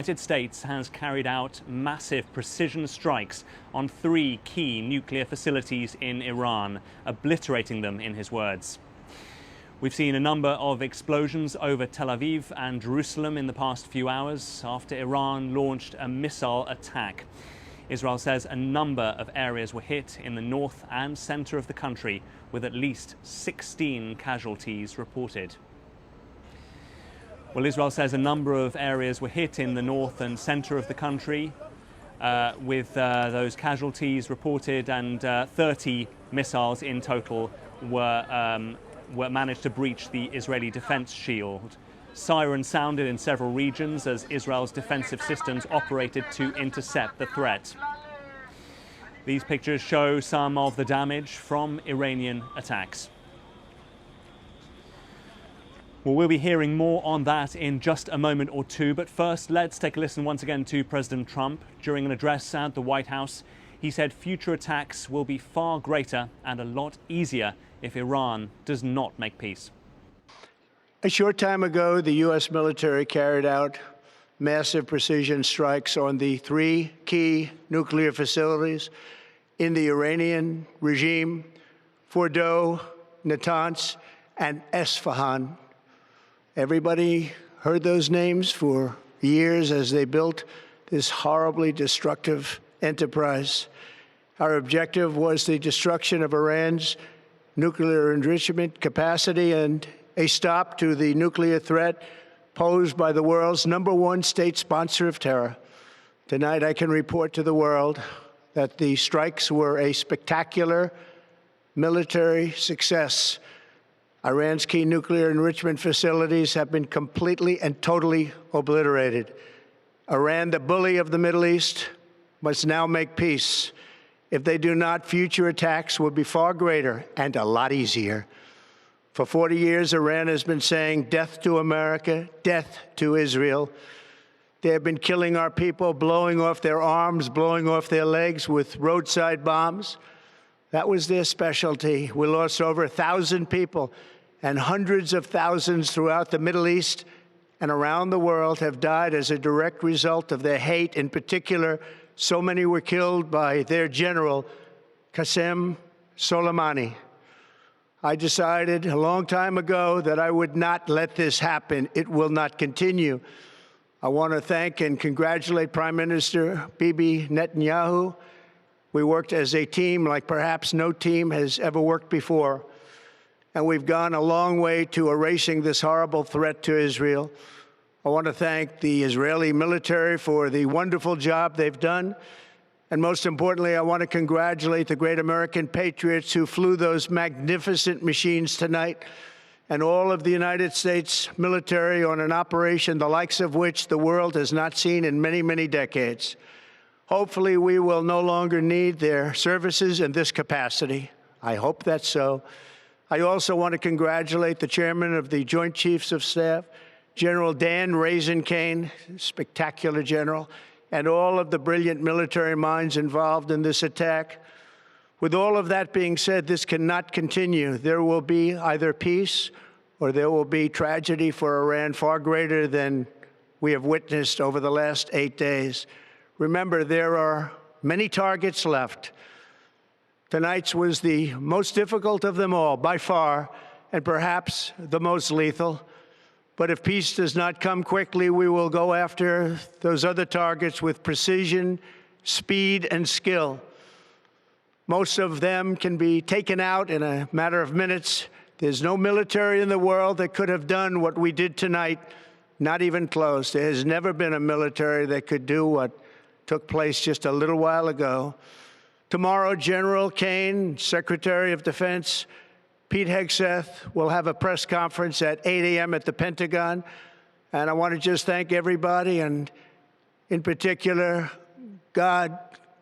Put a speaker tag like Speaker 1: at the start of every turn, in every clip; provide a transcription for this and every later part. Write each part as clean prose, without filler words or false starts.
Speaker 1: United States has carried out massive precision strikes on 3 key nuclear facilities in Iran, obliterating them, in his words. We've seen a number of explosions over Tel Aviv and Jerusalem in the past few hours after Iran launched a missile attack. Israel says a number of areas were hit in the north and center of the country, with at least 16 casualties reported. Well, Israel says a number of areas were hit in the north and center of the country, with those casualties reported, and 30 missiles in total were managed to breach the Israeli defense shield. Sirens sounded in several regions as Israel's defensive systems operated to intercept the threat. These pictures show some of the damage from Iranian attacks. Well, we'll be hearing more on that in just a moment or two, but first let's take a listen once again to President Trump. During an address at the White House, he said future attacks will be far greater and a lot easier if Iran does not make peace.
Speaker 2: A short time ago, the U.S. military carried out massive precision strikes on the 3 key nuclear facilities in the Iranian regime: Fordow, Natanz, and Esfahan. Everybody heard those names for years as they built this horribly destructive enterprise. Our objective was the destruction of Iran's nuclear enrichment capacity and a stop to the nuclear threat posed by the world's #1 state sponsor of terror. Tonight, I can report to the world that the strikes were a spectacular military success. Iran's key nuclear enrichment facilities have been completely and totally obliterated. Iran, the bully of the Middle East, must now make peace. If they do not, future attacks will be far greater and a lot easier. For 40 years, Iran has been saying death to America, death to Israel. They have been killing our people, blowing off their arms, blowing off their legs with roadside bombs. That was their specialty. We lost over 1,000 people, and hundreds of thousands throughout the Middle East and around the world have died as a direct result of their hate. In particular, so many were killed by their general, Qasem Soleimani. I decided a long time ago that I would not let this happen. It will not continue. I want to thank and congratulate Prime Minister Bibi Netanyahu. We worked as a team like perhaps no team has ever worked before. And we've gone a long way to erasing this horrible threat to Israel. I want to thank the Israeli military for the wonderful job they've done. And most importantly, I want to congratulate the great American patriots who flew those magnificent machines tonight, and all of the United States military on an operation the likes of which the world has not seen in many, many decades. Hopefully, we will no longer need their services in this capacity. I hope that's so. I also want to congratulate the chairman of the Joint Chiefs of Staff, General Dan Raisin-Kane, spectacular general, and all of the brilliant military minds involved in this attack. With all of that being said, this cannot continue. There will be either peace or there will be tragedy for Iran far greater than we have witnessed over the last 8 days. Remember, there are many targets left. Tonight's was the most difficult of them all, by far, and perhaps the most lethal. But if peace does not come quickly, we will go after those other targets with precision, speed, and skill. Most of them can be taken out in a matter of minutes. There's no military in the world that could have done what we did tonight, not even close. There has never been a military that could do what took place just a little while ago. Tomorrow, General Kane, Secretary of Defense, Pete Hegseth will have a press conference at 8 a.m. at the Pentagon. And I want to just thank everybody, and in particular, God.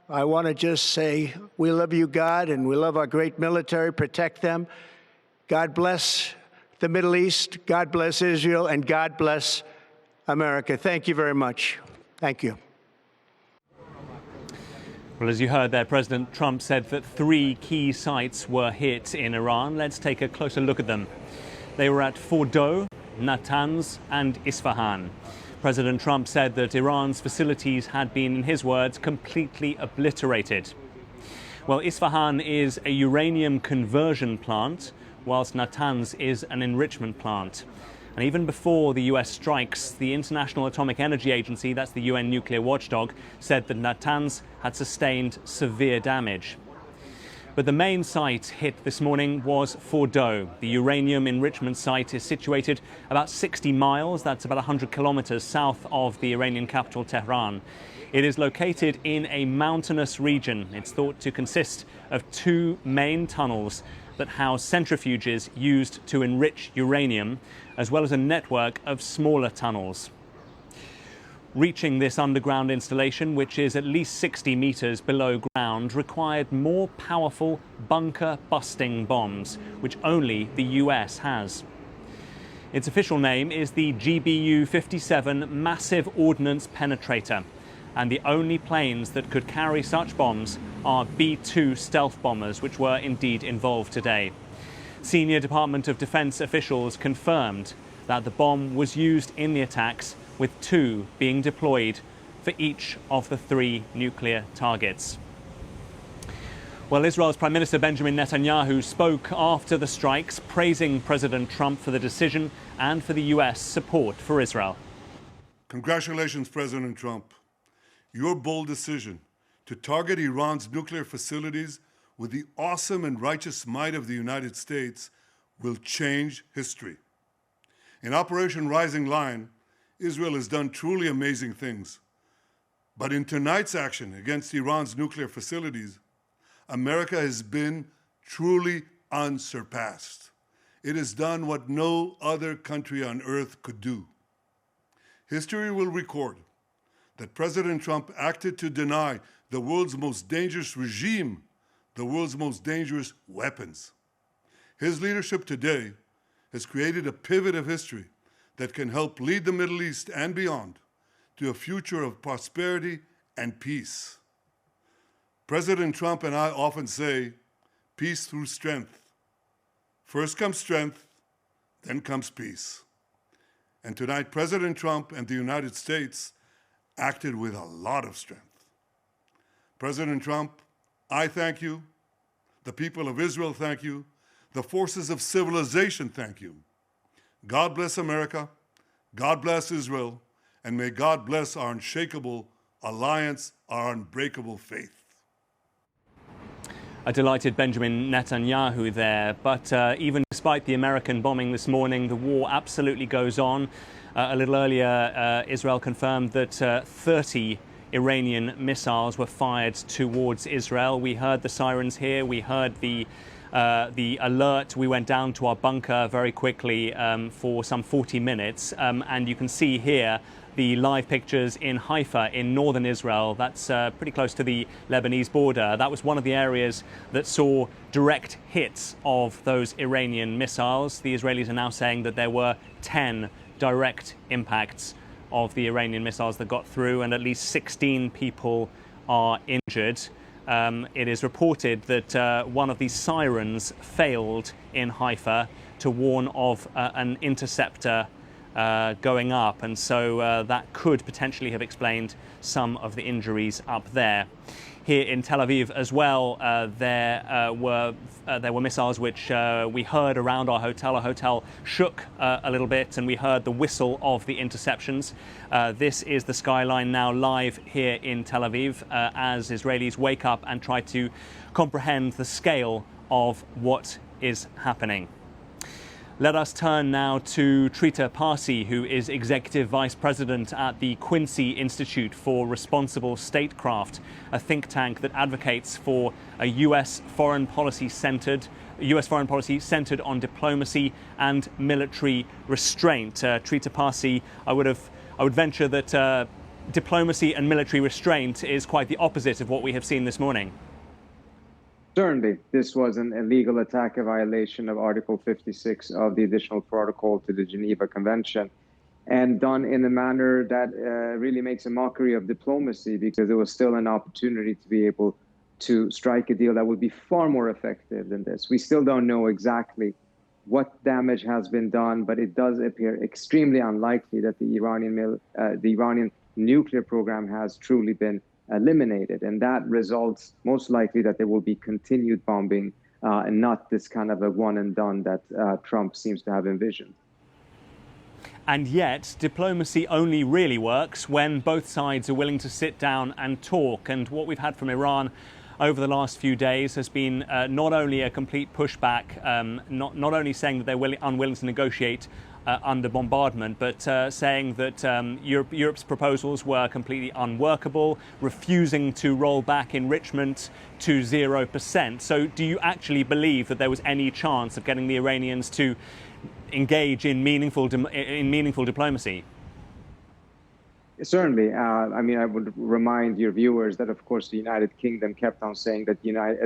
Speaker 2: I want to just say we love you, God, and we love our great military. Protect them. God bless the Middle East. God bless Israel. And God bless America. Thank you very much. Thank you.
Speaker 1: Well, as you heard there, President Trump said that 3 key sites were hit in Iran. Let's take a closer look at them. They were at Fordow, Natanz, and Isfahan. President Trump said that Iran's facilities had been, in his words, completely obliterated. Well, Isfahan is a uranium conversion plant, whilst Natanz is an enrichment plant. And even before the US strikes, the International Atomic Energy Agency, that's the UN nuclear watchdog, said that Natanz had sustained severe damage. But the main site hit this morning was Fordow. The uranium enrichment site is situated about 60 miles, that's about 100 kilometers south of the Iranian capital, Tehran. It is located in a mountainous region. It's thought to consist of two main tunnels that house centrifuges used to enrich uranium, as well as a network of smaller tunnels. Reaching this underground installation, which is at least 60 meters below ground, required more powerful bunker-busting bombs, which only the US has. Its official name is the GBU-57 Massive Ordnance Penetrator, and the only planes that could carry such bombs are B-2 stealth bombers, which were indeed involved today. Senior Department of Defense officials confirmed that the bomb was used in the attacks, with two being deployed for each of the three nuclear targets. Well, Israel's Prime Minister Benjamin Netanyahu spoke after the strikes, praising President Trump for the decision and for the US support for Israel.
Speaker 3: Congratulations, President Trump. Your bold decision to target Iran's nuclear facilities with the awesome and righteous might of the United States will change history. In Operation Rising Lion, Israel has done truly amazing things. But in tonight's action against Iran's nuclear facilities, America has been truly unsurpassed. It has done what no other country on earth could do. History will record that President Trump acted to deny the world's most dangerous regime the world's most dangerous weapons. His leadership today has created a pivot of history that can help lead the Middle East and beyond to a future of prosperity and peace. President Trump and I often say, peace through strength. First comes strength, then comes peace. And tonight, President Trump and the United States acted with a lot of strength. President Trump, I thank you. The people of Israel thank you. The forces of civilization thank you. God bless America. God bless Israel. And may God bless our unshakable alliance, our unbreakable faith.
Speaker 1: A delighted Benjamin Netanyahu there, but even despite the American bombing this morning, the war absolutely goes on. A little earlier, Israel confirmed that 30 Iranian missiles were fired towards Israel. We heard the sirens here. We heard the alert. We went down to our bunker very quickly for some 40 minutes. And you can see here the live pictures in Haifa in northern Israel. That's pretty close to the Lebanese border. That was one of the areas that saw direct hits of those Iranian missiles. The Israelis are now saying that there were 10 direct impacts of the Iranian missiles that got through, and at least 16 people are injured. It is reported that one of these sirens failed in Haifa to warn of an interceptor going up, and so that could potentially have explained some of the injuries up there. Here in Tel Aviv as well, there were missiles which we heard around our hotel. Our hotel shook a little bit, and we heard the whistle of the interceptions. This is the skyline now live here in Tel Aviv as Israelis wake up and try to comprehend the scale of what is happening. Let us turn now to Trita Parsi, who is Executive Vice President at the Quincy Institute for Responsible Statecraft, a think tank that advocates for a US foreign policy centered on diplomacy and military restraint. Trita Parsi, I would venture that diplomacy and military restraint is quite the opposite of what we have seen this morning.
Speaker 4: Certainly, this was an illegal attack, a violation of Article 56 of the Additional Protocol to the Geneva Convention, and done in a manner that really makes a mockery of diplomacy, because there was still an opportunity to be able to strike a deal that would be far more effective than this. We still don't know exactly what damage has been done, but it does appear extremely unlikely that the Iranian nuclear program has truly been eliminated. And that results most likely that there will be continued bombing and not this kind of a one and done that Trump seems to have envisioned.
Speaker 1: And yet, diplomacy only really works when both sides are willing to sit down and talk. And what we've had from Iran over the last few days has been not only a complete pushback, not only saying that they're unwilling to negotiate under bombardment, but saying that Europe's proposals were completely unworkable, refusing to roll back enrichment to 0%. So do you actually believe that there was any chance of getting the Iranians to engage in meaningful diplomacy?
Speaker 4: Certainly. I mean, I would remind your viewers that, of course, the United Kingdom kept on saying that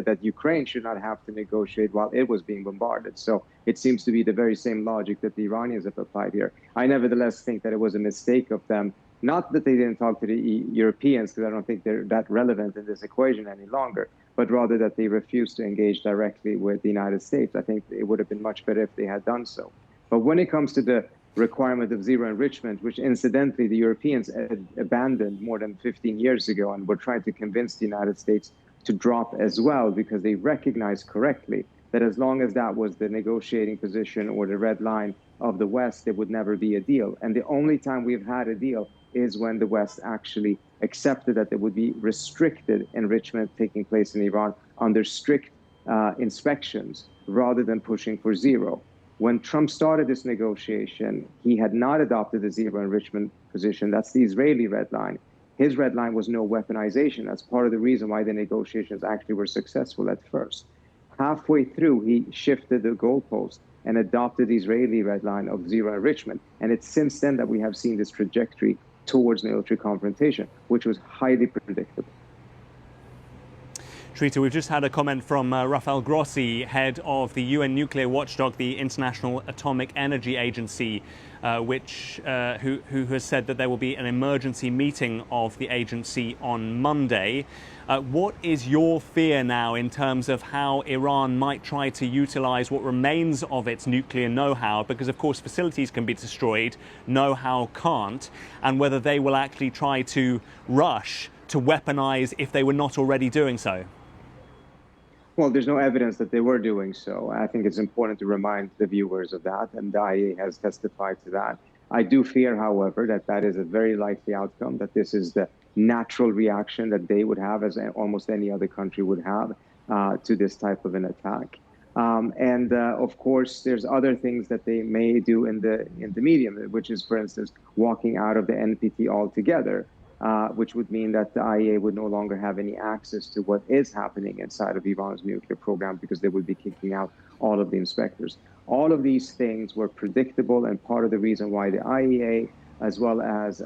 Speaker 4: that Ukraine should not have to negotiate while it was being bombarded. So it seems to be the very same logic that the Iranians have applied here. I nevertheless think that it was a mistake of them, not that they didn't talk to the Europeans, because I don't think they're that relevant in this equation any longer, but rather that they refused to engage directly with the United States. I think it would have been much better if they had done so. But when it comes to the requirement of zero enrichment, which incidentally the Europeans had abandoned more than 15 years ago and were trying to convince the United States to drop as well, because they recognized correctly that as long as that was the negotiating position or the red line of the West, there would never be a deal. And the only time we've had a deal is when the West actually accepted that there would be restricted enrichment taking place in Iran under strict inspections rather than pushing for zero. When Trump started this negotiation, he had not adopted the zero enrichment position. That's the Israeli red line. His red line was no weaponization. That's part of the reason why the negotiations actually were successful at first. Halfway through, he shifted the goalpost and adopted the Israeli red line of zero enrichment. And it's since then that we have seen this trajectory towards military confrontation, which was highly predictable.
Speaker 1: Shrita, we've just had a comment from Rafael Grossi, head of the UN nuclear watchdog, the International Atomic Energy Agency, who has said that there will be an emergency meeting of the agency on Monday. What is your fear now in terms of how Iran might try to utilize what remains of its nuclear know-how? Because, of course, facilities can be destroyed, know-how can't, and whether they will actually try to rush to weaponize if they were not already doing so?
Speaker 4: Well, there's no evidence that they were doing so. I think it's important to remind the viewers of that, and the IAEA has testified to that. I do fear, however, that that is a very likely outcome, that this is the natural reaction that they would have, as almost any other country would have, to this type of an attack. Of course, there's other things that they may do in the medium, which is, for instance, walking out of the NPT altogether. Which would mean that the IAEA would no longer have any access to what is happening inside of Iran's nuclear program, because they would be kicking out all of the inspectors. All of these things were predictable, and part of the reason why the IAEA, as well as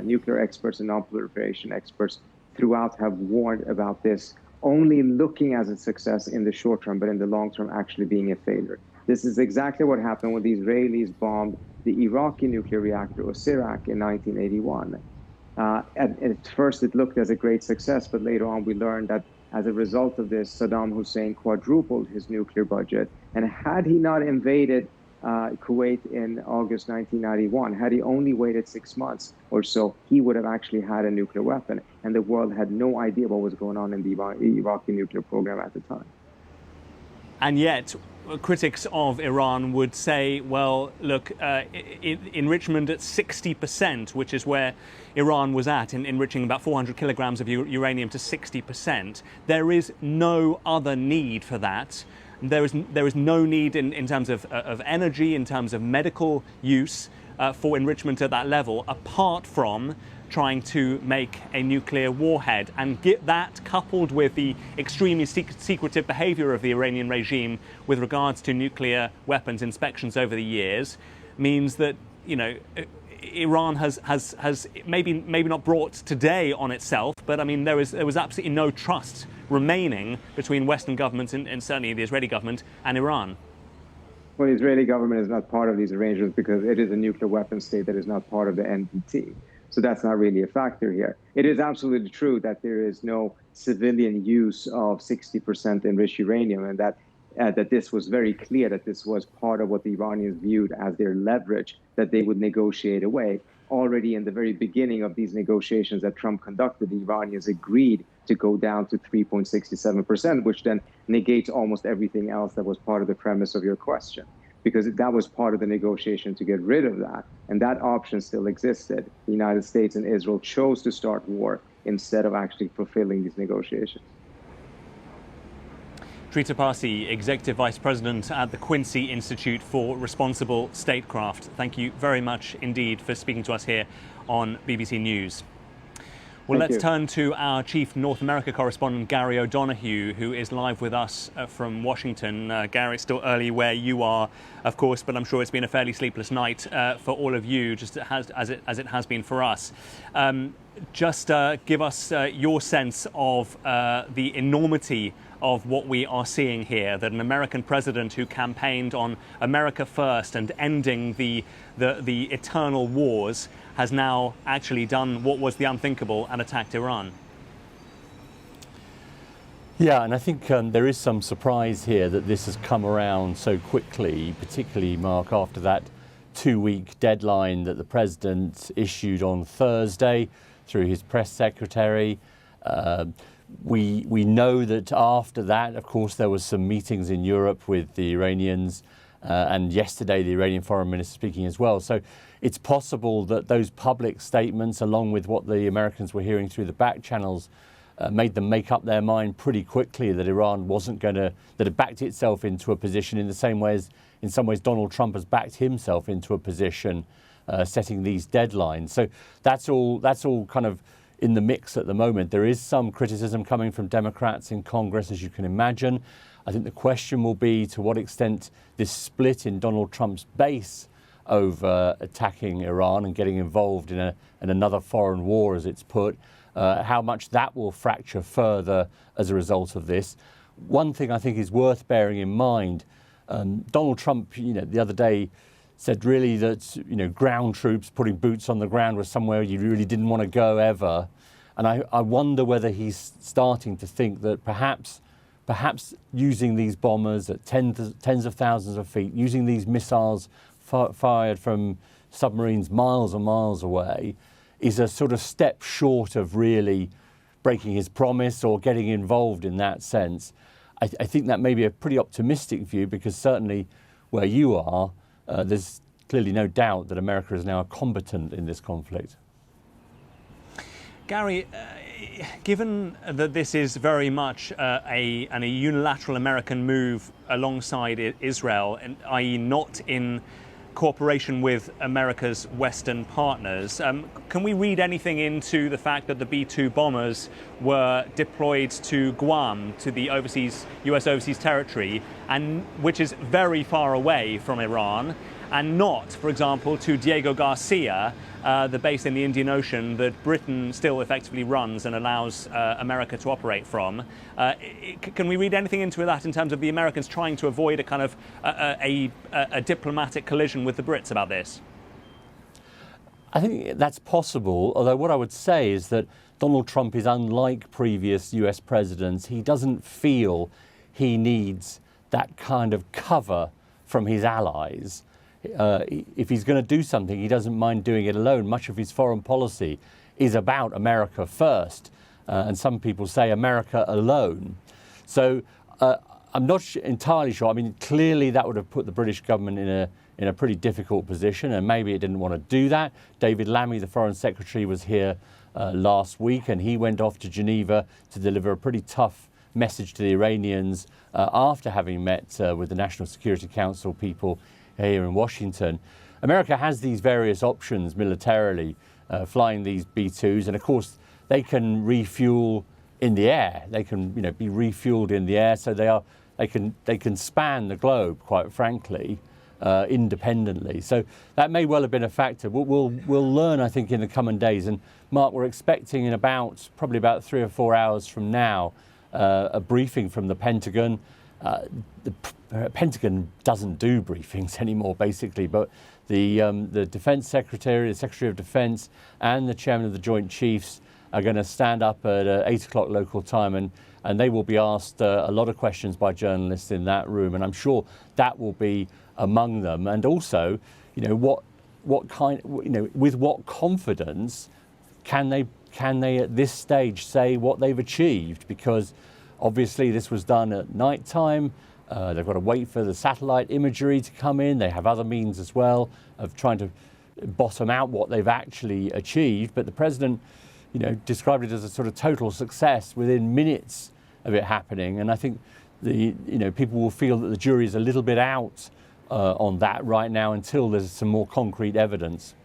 Speaker 4: nuclear experts and non-proliferation experts throughout, have warned about this only looking as a success in the short term, but in the long term actually being a failure. This is exactly what happened when the Israelis bombed the Iraqi nuclear reactor, Osirak, in 1981. At first, it looked as a great success, but later on, we learned that as a result of this, Saddam Hussein quadrupled his nuclear budget. And had he not invaded Kuwait in August 1991, had he only waited 6 months or so, he would have actually had a nuclear weapon. And the world had no idea what was going on in the Iraqi nuclear program at the time. And
Speaker 1: yet, critics of Iran would say, well, look, enrichment at 60%, which is where Iran was at, in enriching about 400 kilograms of uranium to 60%, there is no other need for that. There is no need in terms of energy, in terms of medical use for enrichment at that level, apart from trying to make a nuclear warhead. And get that coupled with the extremely secretive behavior of the Iranian regime with regards to nuclear weapons inspections over the years means that, you know, Iran has maybe not brought today on itself, but I mean there was absolutely no trust remaining between Western governments and certainly the Israeli government and Iran.
Speaker 4: Well, the Israeli government is not part of these arrangements because it is a nuclear weapon state that is not part of the NPT. So that's not really a factor here. It is absolutely true that there is no civilian use of 60% enriched uranium, and that that this was very clear that this was part of what the Iranians viewed as their leverage that they would negotiate away. Already in the very beginning of these negotiations that Trump conducted, the Iranians agreed to go down to 3.67%, which then negates almost everything else that was part of the premise of your question, because that was part of the negotiation to get rid of that. And that option still existed. The United States and Israel chose to start war instead of actually fulfilling these negotiations.
Speaker 1: Trita Parsi, Executive Vice President at the Quincy Institute for Responsible Statecraft. Thank you very much indeed for speaking to us here on BBC News. Well, let's turn to our Chief North America correspondent, Gary O'Donoghue, who is live with us from Washington. Gary, it's still early where you are, of course, but I'm sure it's been a fairly sleepless night for all of you, just as it has been for us. Just give us your sense of the enormity of what we are seeing here, that an American president who campaigned on America first and ending the eternal wars has now actually done what was the unthinkable and attacked Iran.
Speaker 5: Yeah, and I think there is some surprise here that this has come around so quickly, particularly, Mark, after that 2-week deadline that the president issued on Thursday through his press secretary. We know that after that, of course, there was some meetings in Europe with the Iranians, and yesterday the Iranian foreign minister speaking as well. So it's possible that those public statements, along with what the Americans were hearing through the back channels, made them make up their mind pretty quickly that Iran wasn't going to, that it backed itself into a position in the same way as, in some ways, Donald Trump has backed himself into a position setting these deadlines. So that's all kind of in the mix at the moment. There is some criticism coming from Democrats in Congress, as you can imagine. I think the question will be to what extent this split in Donald Trump's base over attacking Iran and getting involved in another foreign war, as it's put, how much that will fracture further as a result of this. One thing I think is worth bearing in mind, Donald Trump, the other day said really that, ground troops, putting boots on the ground was somewhere you really didn't want to go ever. And I wonder whether he's starting to think that perhaps using these bombers at tens of thousands of feet, using these missiles fired from submarines miles and miles away, is a sort of step short of really breaking his promise or getting involved in that sense. I think that may be a pretty optimistic view, because certainly where you are, there's clearly no doubt that America is now a combatant in this conflict.
Speaker 1: Gary, given that this is very much a unilateral American move alongside Israel, i.e. not in cooperation with America's Western partners, can we read anything into the fact that the B-2 bombers were deployed to Guam, to the US overseas territory, and which is very far away from Iran, and not, for example, to Diego Garcia, the base in the Indian Ocean that Britain still effectively runs and allows America to operate from? Can we read anything into that in terms of the Americans trying to avoid a kind of a diplomatic collision with the Brits about this?
Speaker 5: I think that's possible, although what I would say is that Donald Trump is unlike previous US presidents. He doesn't feel he needs that kind of cover from his allies. If he's going to do something, he doesn't mind doing it alone. Much of his foreign policy is about America first, and some people say America alone. So I'm not entirely sure. I mean, clearly that would have put the British government in a pretty difficult position, and maybe it didn't want to do that. David Lammy, the Foreign Secretary, was here last week, and he went off to Geneva to deliver a pretty tough message to the Iranians after having met with the National Security Council people here in Washington. America has these various options militarily, flying these B-2s, and of course they can refuel in the air. They can, be refueled in the air, so they can span the globe, quite frankly, independently. So that may well have been a factor. We'll learn, I think, in the coming days. And Mark, we're expecting in probably about 3 or 4 hours from now, a briefing from the Pentagon. The Pentagon doesn't do briefings anymore, basically, but the Defense Secretary, the Secretary of Defense, and the Chairman of the Joint Chiefs are going to stand up at 8 o'clock local time, and they will be asked a lot of questions by journalists in that room, and I'm sure that will be among them. And also, what kind, with what confidence can they at this stage say what they've achieved? Because obviously this was done at night time. They've got to wait for the satellite imagery to come in. They have other means as well of trying to bottom out what they've actually achieved. But the president, described it as a sort of total success within minutes of it happening. And I think people will feel that the jury is a little bit out on that right now until there's some more concrete evidence.